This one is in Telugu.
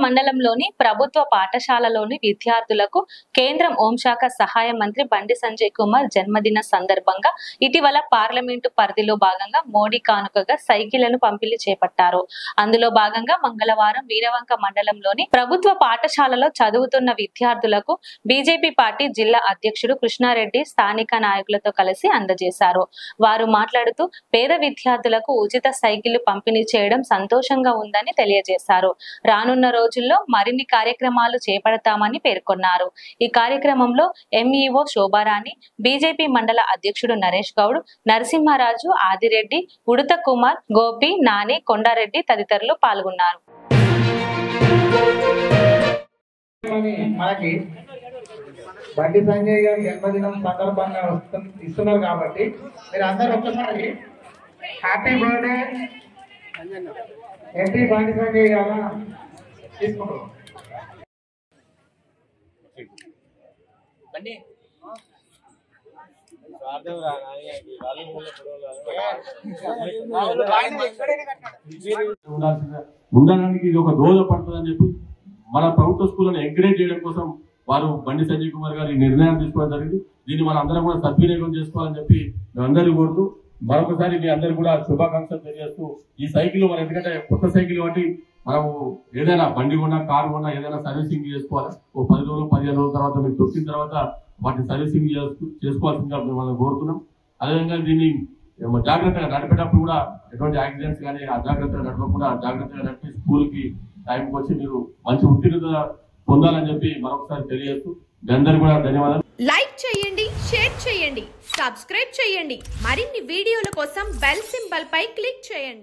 మండలంలోని ప్రభుత్వ పాఠశాలలోని విద్యార్థులకు కేంద్రం హోంశాఖ సహాయ మంత్రి బండి సంజయ్ కుమార్ జన్మదిన సందర్భంగా ఇటీవల పార్లమెంటు పరిధిలో భాగంగా మోడీ కానుకగా సైకిళ్లను పంపిణీ చేపట్టారు. అందులో భాగంగా మంగళవారం వీరవంక మండలంలోని ప్రభుత్వ పాఠశాలలో చదువుతున్న విద్యార్థులకు బీజేపీ పార్టీ జిల్లా అధ్యక్షుడు కృష్ణారెడ్డి స్థానిక నాయకులతో కలిసి అందజేశారు. వారు మాట్లాడుతూ పేద విద్యార్థులకు ఉచిత సైకిళ్లు పంపిణీ చేయడం సంతోషంగా ఉందని తెలియజేశారు. రానున్న రోజుల్లో మరిన్ని కార్యక్రమాలు చేపడతామని పేర్కొన్నారు. ఈ కార్యక్రమంలో ఎంఈఓ శోభారాణి, బీజేపీ మండల అధ్యక్షుడు నరేష్ గౌడ్, నరసింహారాజు, ఆదిరెడ్డి, ఉడత కుమార్, గోపి, నాని, కొండారెడ్డి తదితరులు పాల్గొన్నారు. బండి సంజయ్ గారి జన్మదినం సందర్భంగా ఇస్తున్నారు కాబట్టి మీరు అందరూ ఒక్కసారి happy birthday MP Bandi Sanjay గారు తీసుకుంటారు. ఉండడానికి ఇది ఒక దోహదపడుతుందని చెప్పి మన ప్రభుత్వ స్కూళ్ళను ఎంకరేజ్ చేయడం కోసం వారు బండి సంజయ్ కుమార్ గారు ఈ నిర్ణయం తీసుకోవడం జరిగింది. దీన్ని మన అందరం కూడా సద్వినియోగం చేసుకోవాలని చెప్పి మేమందరూ కోరుతూ మరొకసారి మీ అందరూ కూడా శుభాకాంక్షలు తెలియజేస్తూ ఈ సైకిల్ మనం ఎందుకంటే కొత్త సైకిల్ బట్టి మనము ఏదైనా బండి కొన్నా కారు కొన్నా ఏదైనా సర్వీసింగ్ చేసుకోవాలి. ఓ 10 రోజులు 15 రోజుల తర్వాత మీకు దొరికిన తర్వాత వాటిని సర్వీసింగ్ చేసుకోవాల్సిందిగా మనం కోరుతున్నాం. అదేవిధంగా దీన్ని జాగ్రత్తగా నడిపేటప్పుడు కూడా ఎటువంటి యాక్సిడెంట్స్ కానీ అజాగ్రత్తగా నడపకుండా జాగ్రత్తగా నడిపి స్కూల్కి టైంకి వచ్చి మీరు మంచి ఉత్తీర్ణత పొందాలని చెప్పి మరొకసారి తెలియజేస్తూ మీ అందరికీ కూడా ధన్యవాదాలు. లైక్ చేయండి, షేర్ చేయండి, సబ్స్క్రైబ్ చేయండి. మరిన్ని వీడియోల కోసం బెల్ సింబల్ పై క్లిక్ చేయండి.